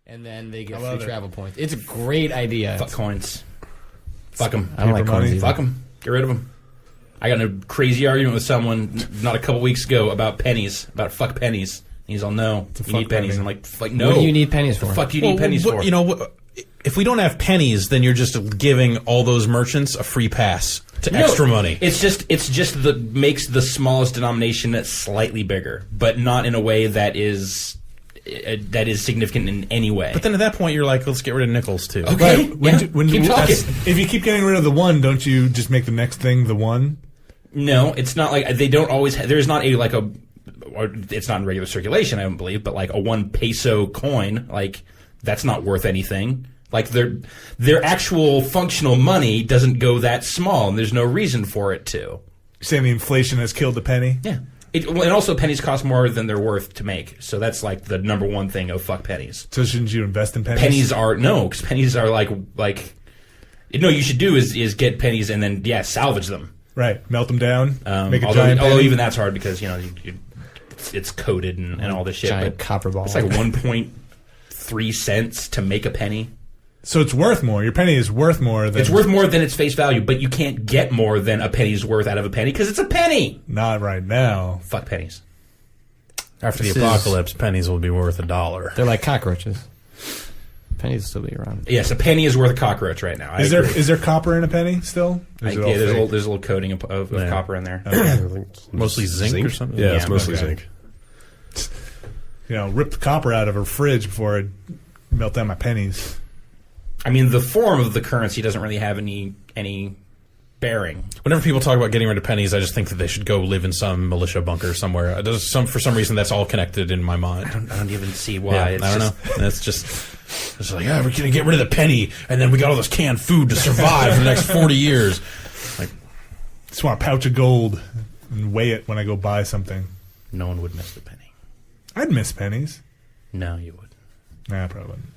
and then they get free travel points. It's a great idea. Fuck coins. Fuck them. I don't like coins either. Fuck them. Get rid of them. I got in a crazy argument with someone not a couple weeks ago about pennies. About fuck pennies. He's all, no, you need pennies. And I'm like, no. What do you need pennies for? The fuck do you need pennies for? You know, if we don't have pennies, then you're just giving all those merchants a free pass to extra money. It's just makes the smallest denomination slightly bigger, but not in a way that is significant in any way. But then at that point, you're like, let's get rid of nickels too. Okay, keep talking. If you keep getting rid of the one, don't you just make the next thing the one? No, it's not like they don't always. There's not or it's not in regular circulation, I don't believe, but like a 1 peso coin, like that's not worth anything. Like their actual functional money doesn't go that small, and there's no reason for it to. You're saying the inflation has killed the penny? Yeah. And also pennies cost more than they're worth to make, so that's like the number one thing of fuck pennies. So shouldn't you invest in pennies? Because pennies are like no, you should do is get pennies and then salvage them. Right, melt them down, make a giant penny. Although even that's hard because it's coated and all this shit. Giant copper ball. It's like 1.3 cents to make a penny. So it's worth more. Your penny is worth more than... It's worth more than its face value, but you can't get more than a penny's worth out of a penny because it's a penny. Not right now. Fuck pennies. After the apocalypse, pennies will be worth $1. They're like cockroaches. Pennies will still be around. Yes, a penny is worth a cockroach right now. Is there copper in a penny still? There's a little coating of copper in there. Okay. Mostly zinc or something? Yeah, it's mostly zinc. Rip the copper out of a fridge before I melt down my pennies. I mean, the form of the currency doesn't really have any bearing. Whenever people talk about getting rid of pennies, I just think that they should go live in some militia bunker somewhere. For some reason, that's all connected in my mind. I don't even see why. Yeah, I don't know. That's just... It's like, we're going to get rid of the penny, and then we got all this canned food to survive for the next 40 years. Like, just want a pouch of gold and weigh it when I go buy something. No one would miss the penny. I'd miss pennies. No, you would. Nah, I probably wouldn't.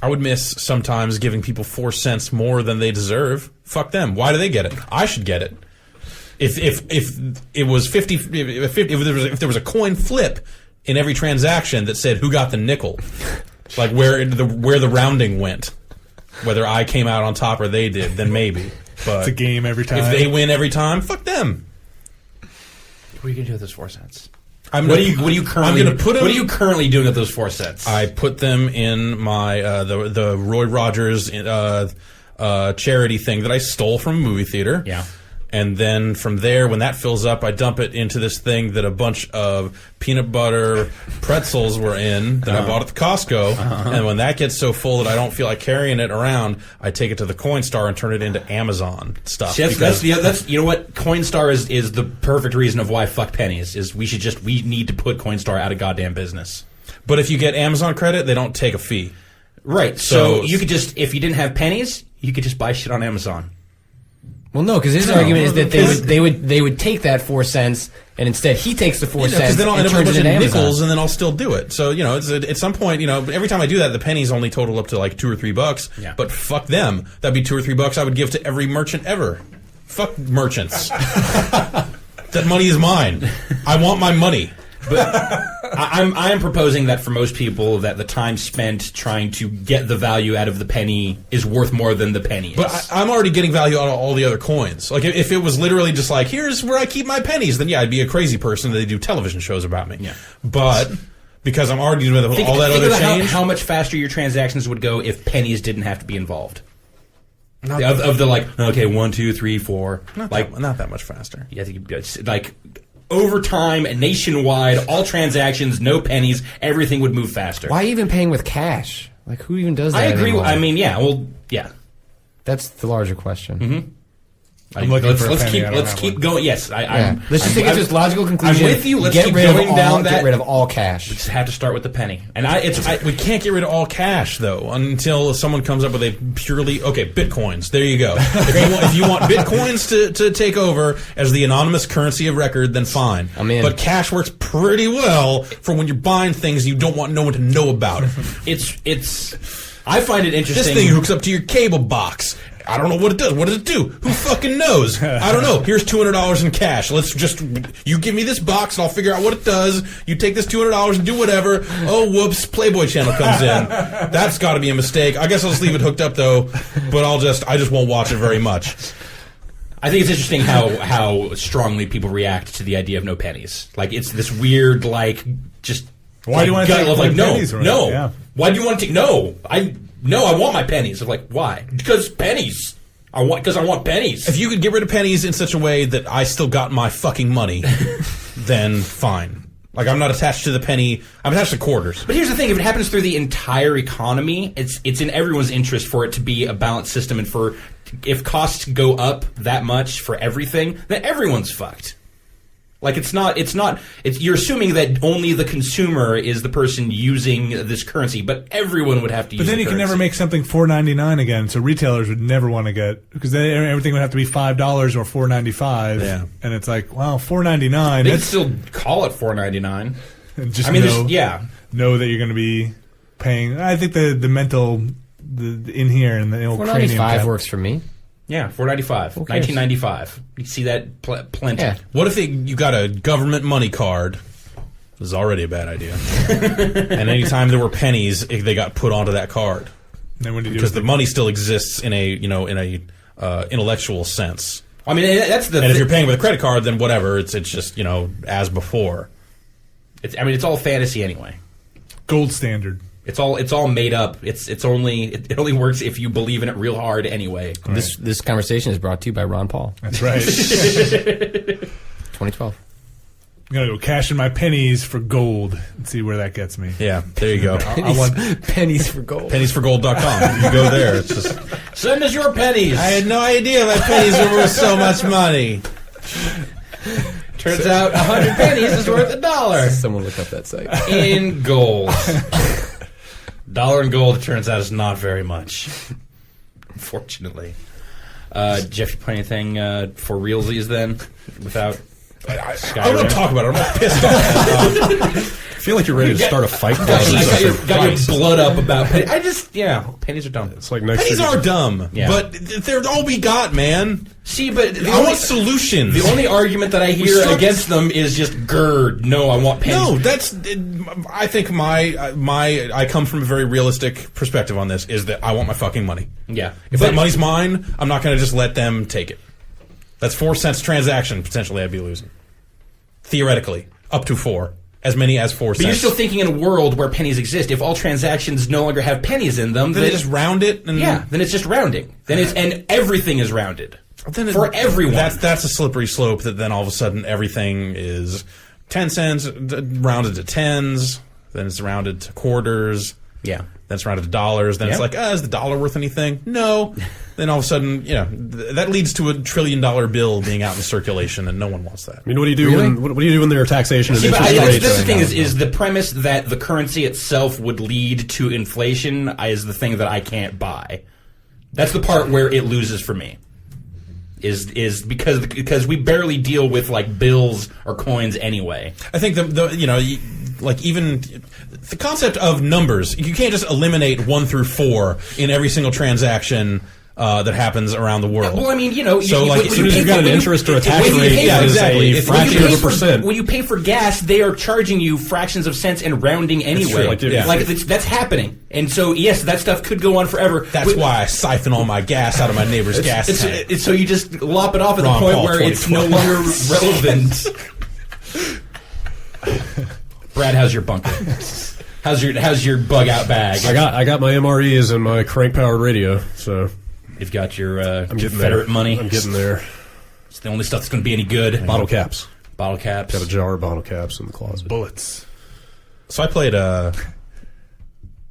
I would miss sometimes giving people 4 cents more than they deserve. Fuck them. Why do they get it? I should get it. If it was 50, if there was a coin flip in every transaction that said who got the nickel, like where the rounding went, whether I came out on top or they did, then maybe. But it's a game every time. If they win every time, fuck them. What are you gonna do with those 4 cents? What are you currently doing with those 4 cents? I put them in my the Roy Rogers charity thing that I stole from a movie theater. Yeah. And then from there, when that fills up, I dump it into this thing that a bunch of peanut butter pretzels were in that I bought at the Costco. And when that gets so full that I don't feel like carrying it around, I take it to the Coinstar and turn it into Amazon stuff. See, that's you know what? Coinstar is the perfect reason of why fuck pennies is we need to put Coinstar out of goddamn business. But if you get Amazon credit, they don't take a fee. Right. So you could just, if you didn't have pennies, you could just buy shit on Amazon. Well, no, because his argument is that they would take that 4 cents, and instead he takes the 4 cents because then I'll end and up with turns a it bunch into of nickels, Amazon. and then I'll still do it. So it's at some point, every time I do that, the pennies only total up to like $2 or $3. Yeah. But fuck them, that'd be $2 or $3 I would give to every merchant ever. Fuck merchants. That money is mine. I want my money. But I am proposing that for most people, that the time spent trying to get the value out of the penny is worth more than the penny is. But I'm already getting value out of all the other coins. Like if it was literally just like, here's where I keep my pennies, then yeah, I'd be a crazy person. They do television shows about me. Yeah. But because I'm already doing all that other change, how much faster your transactions would go if pennies didn't have to be involved. Of the like, okay, 1, 2, 3, 4, not that much faster. Yeah, like. Over time, nationwide, all transactions, no pennies, everything would move faster. Why even paying with cash? Like, who even does that I agree. anymore? Yeah. That's the larger question. Mm-hmm. Let's keep going. Yes, let's just take it to this logical conclusion. I'm with you. Let's get keep rid going down that. Get rid of all cash. We just have to start with the penny, and we can't get rid of all cash though until someone comes up with a purely Bitcoins. There you go. If you want Bitcoins to take over as the anonymous currency of record, then fine. I'm in. But cash works pretty well for when you're buying things you don't want no one to know about it. I find it interesting. This thing hooks up to your cable box. I don't know what it does. What does it do? Who fucking knows? I don't know. Here's $200 in cash. You give me this box and I'll figure out what it does. You take this $200 and do whatever. Oh, whoops, Playboy Channel comes in. That's got to be a mistake. I guess I'll just leave it hooked up though, but I just won't watch it very much. I think it's interesting how strongly people react to the idea of no pennies. Like, it's this weird, like, just... Why do you want to take pennies? No. Yeah. Why do you want to take... No, I want my pennies. I'm like, why? Because pennies. Because I want pennies. If you could get rid of pennies in such a way that I still got my fucking money, then fine. Like, I'm not attached to the penny. I'm attached to quarters. But here's the thing. If it happens through the entire economy, it's in everyone's interest for it to be a balanced system. And if costs go up that much for everything, then everyone's fucked. Like, you're assuming that only the consumer is the person using this currency, but everyone would have to use it. But then you can never make something $4.99 again, so retailers would never want to get, because then everything would have to be $5 or $4.95. Yeah. And it's like, wow, $4.99. They could still call it $4.99. Just know that you're going to be paying. I think the mental in here in the old cranium $4.95 works for me. Yeah, $4.95. 1995. You see that plenty. Yeah. What if you got a government money card? This is already a bad idea. And anytime there were pennies, they got put onto that card. Then what do you do? Because the money still exists in a intellectual sense. I mean, that's the. And if you're paying with a credit card, then whatever. It's just as before. It's all fantasy anyway. Gold standard. It's all made up. It only works if you believe in it real hard anyway. Right. This conversation is brought to you by Ron Paul. That's right. 2012. I'm gonna go cash in my pennies for gold and see where that gets me. Yeah, there you go. I want pennies for gold. Penniesforgold.com. You go there. It's just send us your pennies. I had no idea my pennies were worth so much money. Turns out 100 pennies is worth $1. Someone look up that site. In gold. $1 in gold, it turns out, is not very much. Unfortunately. Jeff, you play anything for realsies then? Without Skyrim? I don't want to talk about it. I'm not pissed off. I feel like you're ready to start a fight. Got your blood up about pennies. Pennies are dumb. It's like next Pennies are dumb, Yeah. but they're all we got, man. See, but I want solutions. The only argument that I hear against them is just GERD. No, I want pennies. No, I think I come from a very realistic perspective on this, is that I want my fucking money. Yeah. If that money's mine, I'm not going to just let them take it. That's 4 cents transaction, potentially I'd be losing. Theoretically, up to 4. As many as 4 cents. But you're still thinking in a world where pennies exist. If all transactions no longer have pennies in them, then they just round it. And then it's just rounding. And everything is rounded. For everyone. That's a slippery slope that then all of a sudden everything is 10 cents, rounded to tens, then it's rounded to quarters. Yeah. Then it's rounded to dollars. Then it's like, is the dollar worth anything? No. Then all of a sudden, that leads to a $1 trillion bill being out in circulation, and no one wants that. I mean, what do you do when there are taxation and interest rates? That's the thing is the premise that the currency itself would lead to inflation is the thing that I can't buy. That's the part where it loses for me. Is because we barely deal with like bills or coins anyway. I think even the concept of numbers, you can't just eliminate 1 through 4 in every single transaction that happens around the world. Well, I mean, so as soon as you've got an interest or a tax rate that is a fraction of a percent. When you pay for gas, they are charging you fractions of cents and rounding anyway. That's happening. And so, yes, that stuff could go on forever. That's why I siphon all my gas out of my neighbor's gas tank. So you just lop it off at the point where it's no longer relevant. Brad, how's your bunker? How's your bug out bag? I got my MREs and my crank powered radio, so you've got your Confederate money. I'm getting there. It's the only stuff that's going to be any good. Bottle caps. Got a jar of bottle caps in the closet. Bullets. So I played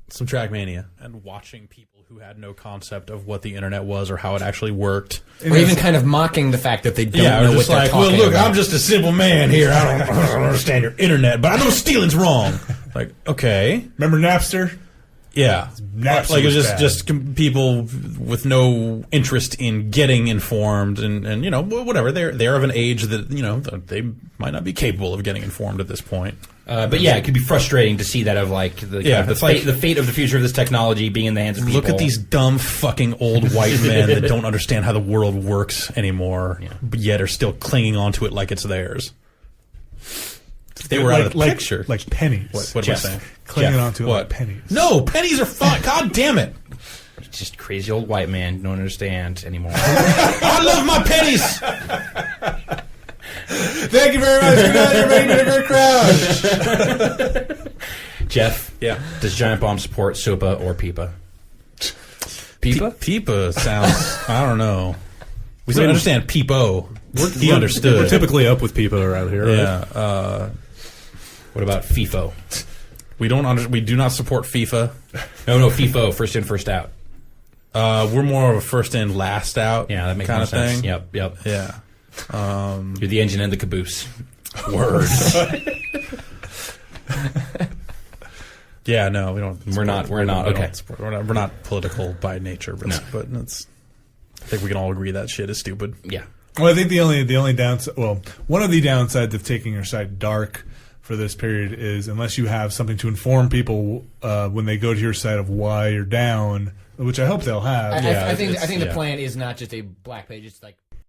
some Trackmania, and watching people who had no concept of what the internet was or how it actually worked, or even kind of mocking the fact that they don't know what they're talking well, look, about. I'm just a simple man here. I don't understand your internet, but I know stealing's wrong. Like, okay, remember Napster? Yeah, Napster like it was bad. just people with no interest in getting informed, and whatever. They're of an age that they might not be capable of getting informed at this point. But yeah, it could be frustrating to see that of like the fate of the future of this technology being in the hands of people. Look at these dumb fucking old white men that don't understand how the world works anymore, but yet are still clinging onto it like it's theirs. They were out of the picture. Like pennies. What am I saying? Clinging onto it what? like pennies. No, pennies are fun. God damn it. Just crazy old white man don't understand anymore. I love my pennies. Thank you very much. Good night, everybody. Been a great crowd. Jeff, does Giant Bomb support SOPA or PIPA? PIPA? PIPA sounds, I don't know. We don't understand PIPO. He understood. We're typically up with PIPA around here. Yeah. Right? What about FIFO? We do not support FIFA. No, FIFO, first in, first out. We're more of a first in, last out. Yeah, that makes kind more of sense. thing. Yep. Yeah. You're the engine and the caboose. Word. Yeah, no, we don't. We're not. Okay. We're not political by nature, but that's. I think we can all agree that shit is stupid. Yeah. Well, I think the only downside. Well, one of the downsides of taking your site dark for this period is unless you have something to inform people when they go to your site of why you're down, which I hope they'll have. I think the plan is not just a black page. It's like